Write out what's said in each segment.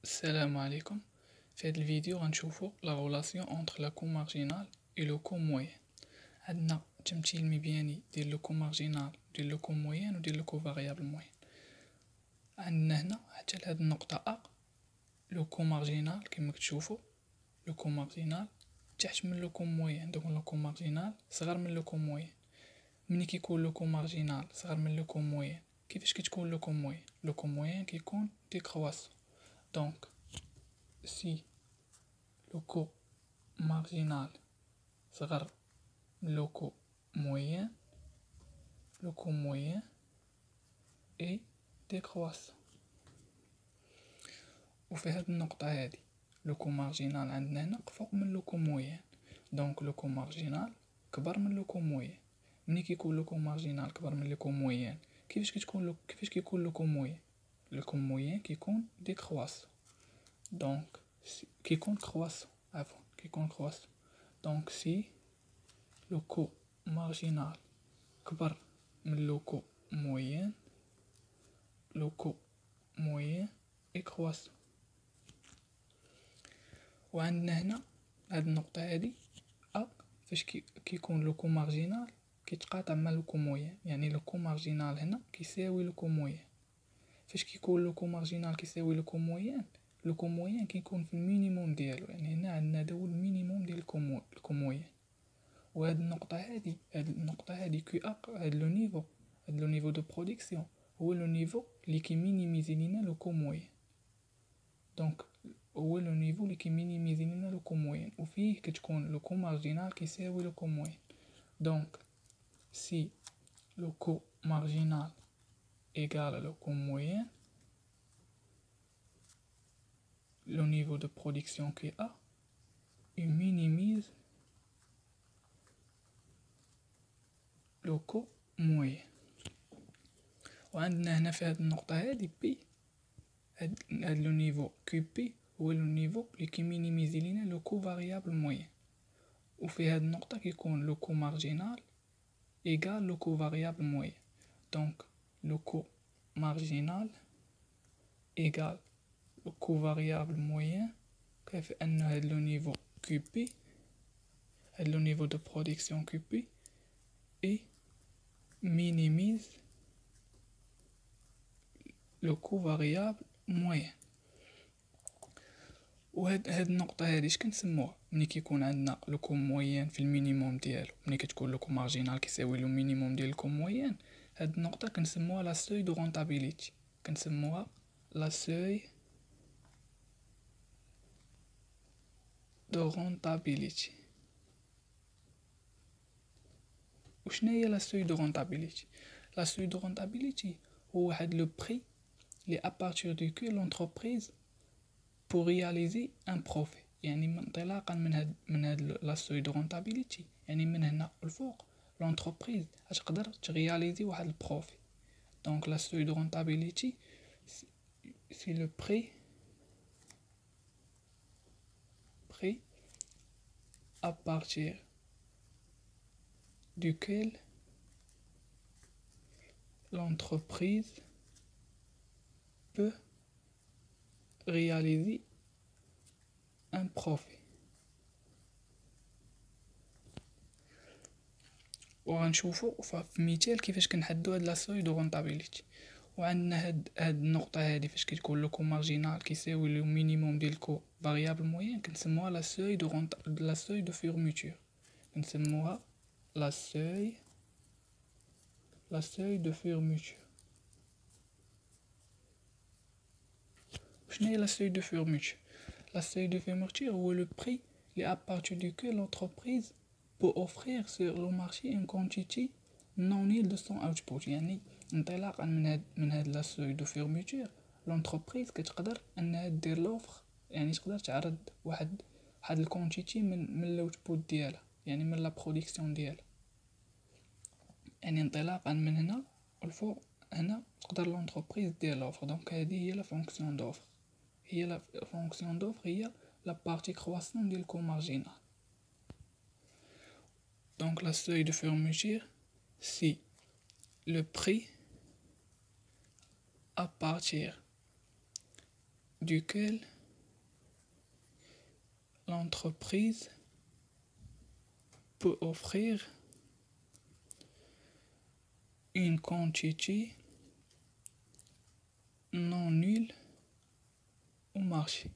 السلام عليكم. في هذا الفيديو غنشوفو لا غولاسيون انتر لا كو مارجينال اي لو كو موين. عندنا تمثيل مبياني ديال لو كو مارجينال ديال لو كو موين وديال لو كو فاريابل موين. عندنا هنا حتى لهاد النقطة ا لو كو مارجينال كما كتشوفوا لو كو مارجينال تحت من لو كو موين، دونك لو كو مارجينال صغر من لو كو موين. ملي كيكون لو كو مارجينال صغر من لو كو موين، كيفاش كتكون لو كو موين؟ لو كو موين كيكون ديكرواسون. دونك si le coût marginal صغر من le coût moyen est décroissant. وفي هاد النقطة هادي لو كو مارجينال عندنا هنا فوق من لو كو موين، دونك لو كو مارجينال كبر من لو كو موين. ملي كيكون لو كو مارجينال كبر من لو كو موين، كيفاش كيكون لو كو موين؟ لو كو موين كيكون ديكرواسون، دونك كيكون كرواسون كيكون كرواسون. دونك سي لو كو مارجينال كبر من لو كو موين، لو كو موين اي كرواسون. وعندنا هنا هاد النقطة هادي ا فاش كيكون لو كو مارجينال كيتقاطع مع لو كو موين، يعني لو كو مارجينال هنا كيساوي لو كو موين. فاش كيكون لو كو مارجينال كيساوي لو كو موين، لو كو موين كيكون في المينيموم ديالو، يعني هنا عندنا هذا هو المينيموم ديال الكو موين. وهاد النقطة هادي كي ا هاد لو نيفو دو برودكسيون هو لو نيفو لي كيمينيميزي لينا لو كو موين. دونك هو لو نيفو لي كيمينيميزي لينا لو كو موين، وفيه كتكون لو كو مارجينال كيساوي لو كو موين. دونك سي لو كو مارجينال égal le coût moyen, le niveau de production qui a, il minimise le coût moyen. وعندنا هنا في هاد النقطة هادي بي، هاد لو نيفو كي بي هو لو نيفو لي كيمينيميزي لينا لو كو فاريابل موين. وفي هاد النقطة كيكون لو كو مارجينال égal le coût variable moyen. Donc le coût marginal égale le coût variable moyen. كيف أن هاد لو نيفو QP هاد لو نيفو دو برودكسيون QP et minimise le coût variable moyen. وهاد النقطة هادي اش كنسموها؟ ملي كيكون عندنا لو كو موين في المينيموم ديالو، ملي كتكون لو كو مارجينال كيساوي لو مينيموم ديال الكو موين، هاد النقطة كنسموها لا سوي دو رونتابيليتي، كنسموها لا سوي دو رونتابيليتي. وشنا هي لا سوي دو رونتابيليتي؟ لا سوي دو رونتابيليتي هو واحد لو بري لي ابارتير دوكو لونتربريز pour réaliser un profit. يعني انطلاقا من هاد لا سوي دو رونتابيليتي، يعني من هنا الفوق لونتربريز غتقدر ترياليزي واحد البروفي. دونك لا سوي دو رونتابيليتي سي لو بري à partir duquel l'entreprise peut réaliser un profit. وغنشوفو في مثال كيفاش كنحددو هاد لا سوي دو رونتابيليتي. وعندنا هاد النقطة هادي فاش كتكون لو كو مارجينال كيساوي لو مينيموم ديال الكو فاريابل موين، كنسموها لا سوي دو فيرميتور، كنسموها لا سوي دو فيرميتور. شنو هي لا سوي دو فيرميتور؟ لا سوي دو فيرميتور هو لو بري لي à partir duquel l'entreprise peut offrir sur le marché une quantité non nulle de son output. يعني انطلاقا من هاد لا سوي دو فيرميتور لونتربريز كتقدر انها دير لوفر، يعني تقدر تعرض واحد الكونتيتي من الاوتبوت ديالها، يعني من لا برودكسيون ديالها. يعني انطلاقا من هنا الفوق هنا تقدر لونتربريز دير لوفر. دونك هذه هي لا فونكسيون دوفر، هي لا فونكسيون دوفر هي لا بارتي كرواسون ديال الكو مارجينال. Donc la seuil de fermeture, c'est le prix à partir duquel l'entreprise peut offrir une quantité non nulle au marché.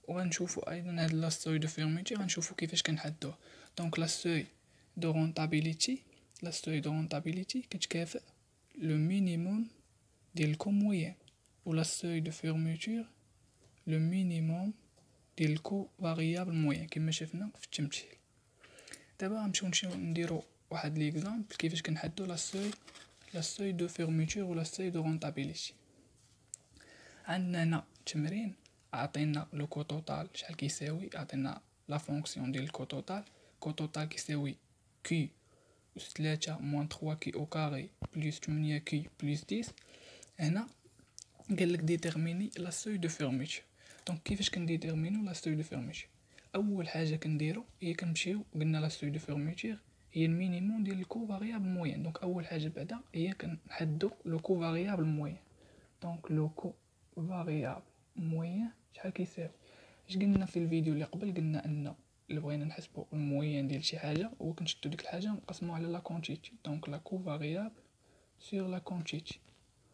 وغنشوفوا ايضا هاد لا سوي دو فيرميتي غنشوفوا كيفاش كنحدوه. دونك لا سوي دو رونطابيليتي كتكافئ لو مينيموم ديال الكو موين، و لا سوي دو فيرميتور لو مينيموم ديال الكو فاريابل موين كما شفنا في التمثيل. دابا غنمشيو نديرو واحد ليكزامبل كيفاش كنحدو لا سوي دو فيرميتور و لا سوي دو رونطابيليتي. عندنا هنا تمرين عطينا لو كو توتال شحال كيساوي، عطينا لا فونكسيون ديال الكو توتال كيساوي كي أس 3 موان 3 كي او كاري بلس 8 كي بلس 10. هنا قالك ديتيرميني لا سوي دو فيرميتور. دونك كيفاش كنديتيرمينو لا سوي دو فيرميتور؟ اول حاجه كنديرو هي كنمشيو قلنا لا سوي دو فيرميتور هي المينيموم ديال الكو فاريابل موين. دونك اول حاجه بعدا هي كنحدو لو كو فاريابل موين. دونك لو كو فاريابل موين شحال كيساوي؟ اش قلنا في الفيديو اللي قبل؟ قلنا ان اللي بغينا نحسبوا الموين ديال شي حاجه هو كنشدو ديك الحاجه نقسموها على لا كونتيتي. دونك لا كو فاريابل سور لا كونتيتي،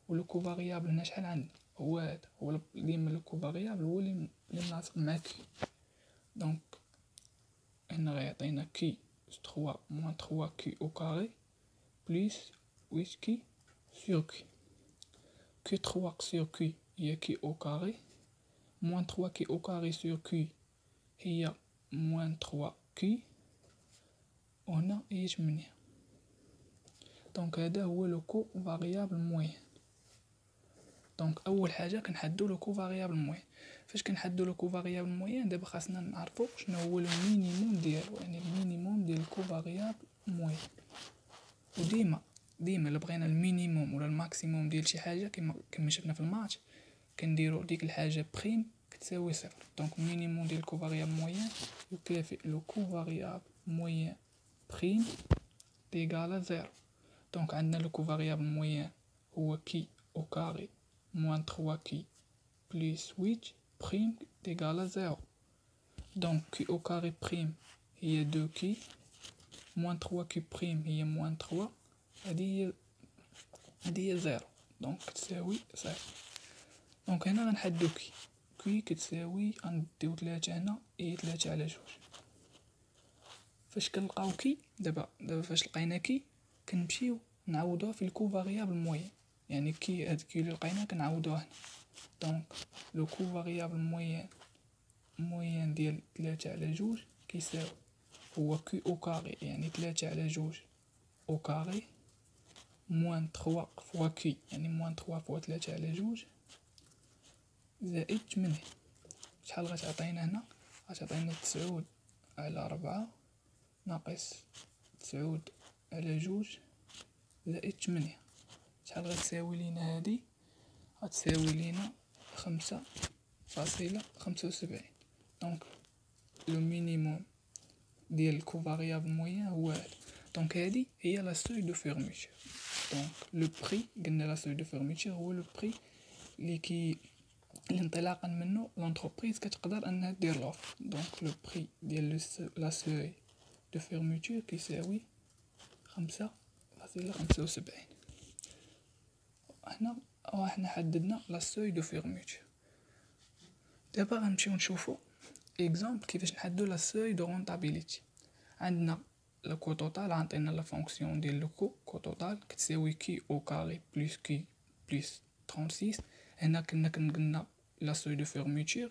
و لو كو فاريابل هنا شحال عندنا؟ هو هذا، هو ديما لو كو فاريابل هو اللي ملاصق مع كي. دونك هنا غيعطينا كي 3 موان 3 كي او كاري بلس 8 كي سور كي. كي 3 سور كي هي كي او كاري، موان 3 كي او كاري سور كي هي موان 3 كي، وهنا هي 8. دونك هذا هو لو كو فاريابل موين. دونك اول حاجه كنحدو لو كو فاريابل موين. فاش كنحدو لو كو فاريابل موين دابا خاصنا نعرفو شنو هو المينيموم ديالو، يعني المينيموم ديال الكو فاريابل موين. وديما الا بغينا المينيموم ولا الماكسيموم ديال شي حاجه كما شفنا في الماتش كنديرو ديك الحاجه بريم كتساوي صفر. دونك المينيموم ديال الكو فاريابل موين يكافئ لو كو فاريابل موين بريم ديغالا زيرو. دونك عندنا لو كو فاريابل موين هو كي او كاري موان 3 كي بلس 8 بريم ديغالا زيرو. دونك كي او كاري بريم هي 2 كي، موان 3 كي بريم هي موان 3، هادي هي زيرو. دونك كتساوي صفر. دونك هنا غنحدو كي كتساوي غنديو 3 هنا هي 3 على 2. فاش كنلقاو كي دابا فاش لقينا كي كنمشيو نعوضوها في الكو فاريابل موين، يعني كي هاد كي اللي لقيناه كنعوضوه هنا. دونك لو كو فاريابل موين ديال 3 على 2 كيساوي هو كي او كاري، يعني 3 على 2 او كاري موان 3 فوا كي، يعني موان 3 فوا 3 على 2 زائد 8. شحال غتعطينا هنا؟ غتعطينا 9 على 4 ناقص 9 على 2 زائد 8. شحال غتساوي لينا هادي؟ غتساوي لينا 5.75. دونك لو مينيموم ديال الكو فاريابل موين هو هذا. دونك هادي هي لا سوي دو فيرميتور. دونك لو بري قلنا لا سوي دو فيرميتور هو لو بري اللي انطلاقا منه لونتربريز كتقدر انها دير لوفر. دونك لو بري ديال لا سوي دو فيرميتور كيساوي 5.75. هنا حنا حددنا لا سوي دو فيرميتور. دابا غنمشيو نشوفو اكزامبل كيفاش نحددو لا سوي دو رونطابيليتي. عندنا لو كو توتال، عطينا لا فونكسيون ديال لو كو توتال كتساوي كي او كاري بلس كي بلس 36. هنا كنا قلنا لا سوي دو فيرميتور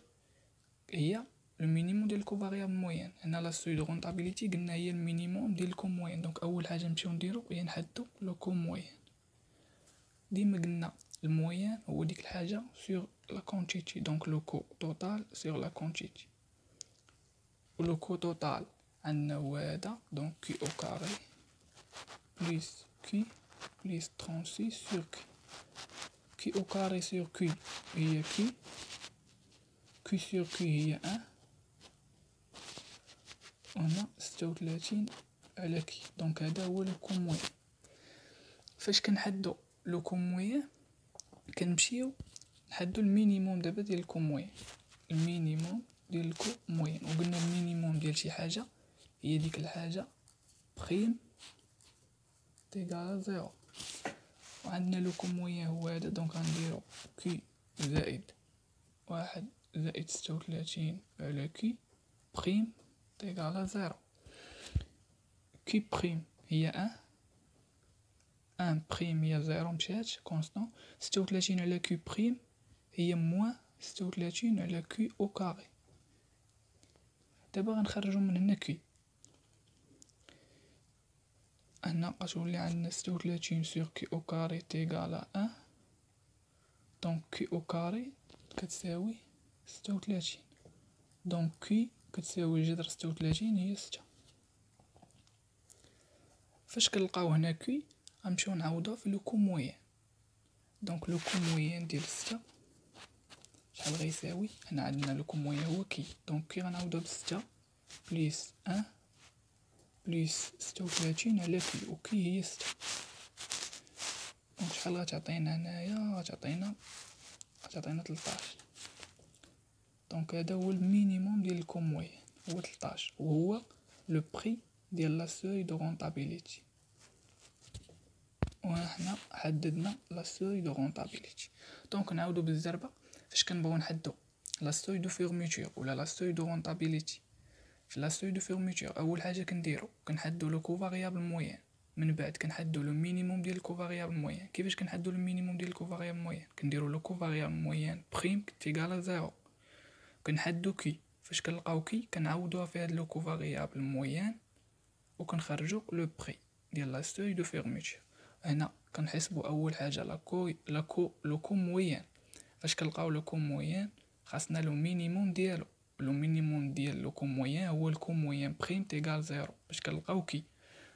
هي لو مينيموم ديال الكو فاريابل موين. هنا لا سوي دو رونطابيليتي قلنا هي المينيموم ديال الكو موين. دونك اول حاجه نمشيو نديرو هي نحددو لو كو موين. ديما قلنا الموين هو ديك الحاجه سور لا كونتيتي. دونك لو كو توتال سور لا كونتيتي، و لو كو توتال عندنا هو هذا. دونك كي او كاري بلس كي بلس 36 سور كي او كاري سور كي هي كي سور كي هي 1، وهنا 36 على كي. دونك هذا هو لو كو موين. فاش كنحدو لو كو موين كنمشيو نحدو المينيموم دابا ديال الكو موين، المينيموم ديال الكو موين، وقلنا المينيموم ديال شي حاجه هي ديك الحاجه بريم تيغال زيرو. وعندنا لو كو موين هو هذا، دونك غنديرو كي زائد واحد زائد 36 على كي بريم تيغال زيرو. كي بريم هي ان بريم هي زيرو مشات كونستون، 36 على كي بريم هي موان 36 على كي او كاري. دابا غنخرجو من هنا كي، هنا غتولي عندنا 36 سور كي او كاري تيغالا ان، دونك كي او كاري كتساوي 36، دونك كي كتساوي جذر 36 هي 6. فاش كنلقاو هنا كي غنمشيو نعوضوها في لو كو موين، دونك لو كو موين ديال 6 شحال غيساوي؟ هنا عندنا لو كو موين هو كي، دونك كي غنعوضوها ب 6 بليس 1 بليس 36 على كي، و كي هي 6. دونك شحال غتعطينا هنايا؟ غتعطينا 13. دونك هذا هو المينيموم ديال الكو موين، هو 13، وهو لو بري ديال لا سوي دو رونطابيليتي. وحنا حددنا لا سوي دو رونطابيليتي. دونك نعاودو بالزربه، فاش كنبغيو نحدو لا سوي دو فيرميتور ولا لا سوي دو رونطابيليتي، في لا سوي دو فيرميتور اول حاجه كنحدو لو كو فاريابل موين، من بعد كنحدو لو مينيموم ديال الكو فاريابل موين. كيفاش كنحدو لو مينيموم ديال الكو فاريابل موين؟ كنديرو لو كو فاريابل موين بريم تيغال زيرو، كنحدو كي، فاش كنلقاو كي كنعوضوها في هاد لو كو فاريابل موين وكنخرجو لو بري ديال لا سوي دو فيرميتور. هنا كنحسبو اول حاجه لو كو موين، فاش كنلقاو لو كو موين خاصنا لو مينيموم ديالو، لو مينيموم ديال لو كو موين هو الكو موين بريم تيغال زيرو باش كنلقاو كي.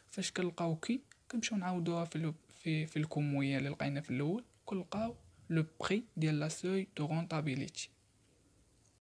فاش كنلقاو كي كنمشيو نعوضوها في الكو موين اللي لقينا في الاول، كنلقاو لو بري ديال لا سوي دو رونطابيليتي.